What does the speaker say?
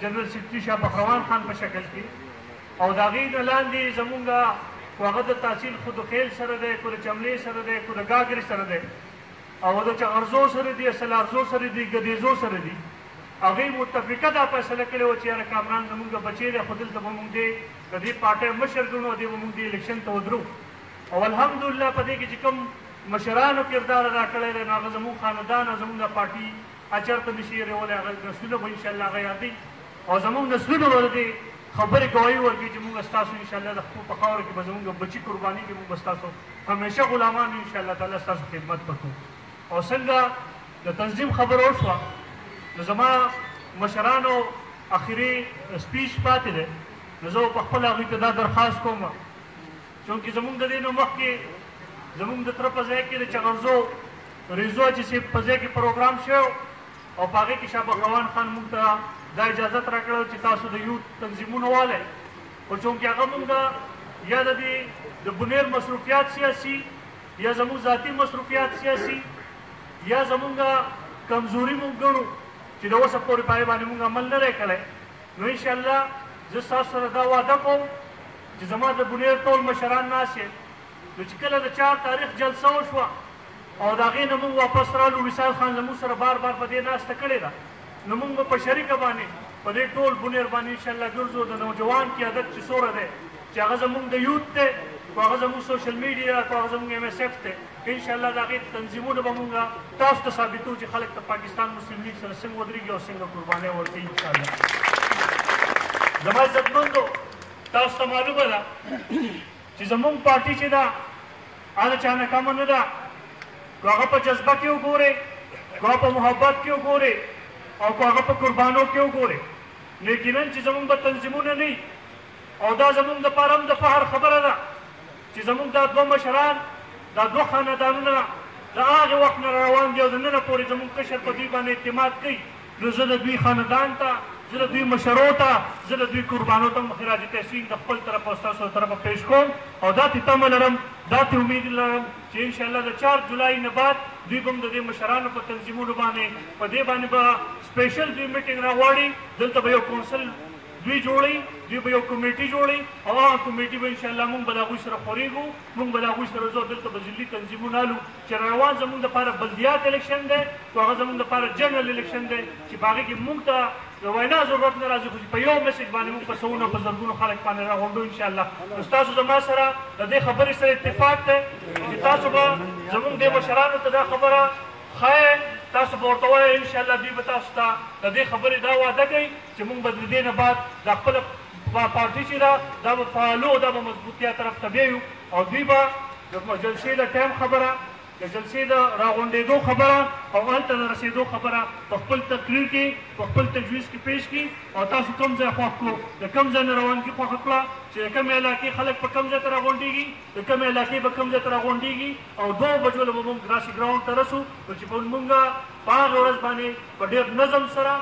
جنرال سیکرټري شاه بخروان خان په شکل کې او د هغې نه لاندې زمونږ هغه د تحصیل خو د خیل سره دی کو د چملې سره دی کو د ګاګرې سره دی او د چغرزو سره دي سلارزو سره دي ګدیزو سره دي هغوی متفقه دا فیصله کړې وه چې یاره کامران زمونږ بچی دی خو دلته به مونږ دی د دې پارټۍ مشر ګڼو دی به مونږ دې الیکشن ته ودرو او الحمدلله په دې کې چې کوم مشرانو کردار ادا کړی دی نو هغه زموږ خاندان او زموږ د پارټي اچرته نشي هېرېولی هغه نسلونه به انشاءالله هغه یادوي او زموږ نسلونه به د دې خبرې ګواهي ورکوي چې مونږ ستاسو انشاءالله د خپل په خاوره کې به زموږ بچي قرباني کې مونږ به ستاسو همیشه غلامان یو انشاءالله تعالی ستاسو خدمت وکړو او څنګه د تنظیم خبره وشوه نو زما مشرانو اخري سپیچ پاتې دی نو زه په خپله هغوی ته دا درخواست کوم چونکې زموږ د دې نه مخکې زموږ د تره په ځای کې د چغرزو ریزو چې صاحب په ځای کې پروګرام شوی او په هغې کې شاه بخروان خان موږ ته دا اجازت راکړی چې تاسو د یوت تنظیمونه والئ خو چونکې هغه موږ یا د دې د بنیر مصروفیات سیاسي یا زموږ ذاتي مصروفیات سیاسي یا زموږ کمزوري موږ ګڼو چې د اوسه پورې په هغې باندې موږ عمل نه دی کړی نو انشاءالله زه ستاسو سره دا وعده کوم چې زما د بنیر ټول مشران ناست یې نو چې کله د 4 تاریخ جلسه وشوه او د هغې نه موږ واپس رالو وصال خان زموږ سره بار بار په دې ناسته کړې ده نو موږ به په شریکه باندې په دې ټول بنیر باندې انشاءالله ګرځو د نوجوان قیادت چې څومره دی چې هغه زموږ د یوت دی که هغه زموږ سوشل میډیا که هغه زموږ MSF دی انشاءالله د هغې تنظیمونه به موږ تاسو ته ثابتو چې خلک د پاکستان مسلم لیګ سره څنګه ودرېږي او څنګه قربانۍ ورکوي انشاءالله زما عزتمندو تاسو ته معلومه ده چې زموږ پارټي چې ده هغه چا نه کمه نه ده که هغه په جذبه کې وګورئ که هغه په محبت کې وګورئ او که هغه په قربانو کې وګورئ نو یقینا چې زموږ به تنظیمونه نه وي او دا زموږ دپاره هم د فخر خبره ده چې زموږ دا 2 مشران دا 2 خاندانونه د هغې وخت نه روان دي او د ننه پورې زموږ کشر په دوی باندې اعتماد کوي نو زه د دوی خاندان ته زه د دوی مشرو ته زه د دوی قربانو ته خراج تحسین د خپل طرف او ستاسو طرفه پیش کوم او داسې تمه لرم داسې امید لرم چې انشاءالله د 4 جولای نه بعد دوی به هم د دې مشرانو په تنظیمونو باندې په دې باندې به سپیشل دوی میټینګ راغواړي دلته به یو کونسل دوی جوړوي دوی به یو کمیټي جوړوي او هغه کمیټي به انشاءالله موږ به د هغوی سره خورېږو موږ به د هغوی سره ځو دلته به ضلعي تنظیمونه الو چې روان زموږ دپاره بلدیات الیکشن دی خو هغه زموږ دپاره جنرال الیکشن دی چې په هغې کې موږ ته د وینا ضرورت نه راځي خو چې په یو میسج باندې موږ په سوونه په زرګونو خلک باندې راغونډو انشاءالله نو ستاسو زما سره د دې خبرې سره اتفاق دی چې تاسو به زموږ دې مشرانو ته دا خبره ښایئ تاسو به ورته وایئ انشاءالله دوی به تاسو ته د دې خبرې دا وعده کوي چې موږ به د دې نه بعد دا خپله پارټي چې ده دا به فعالو دا به مضبوطیا طرف ته بیایو او دوی به د جلسې د ټایم خبره د جلسې د راغونډېدو خبره او هلته د رسېدو خبره په خپل تقریر کې په خپل تجویز کې پیش کړي او تاسو کوم ځای خوښ کړو د کوم ځای نه روانګي خوښه کړه چې د کومې علاقې خلک په کوم ځای ته راغونډېږي د کومې علاقې به کوم ځای ته راغونډېږي او 2 بجو له به موږ راشي ګراونډ ته رسو نو چې موږ په هغه ورځ باندې په ډېر نظم سره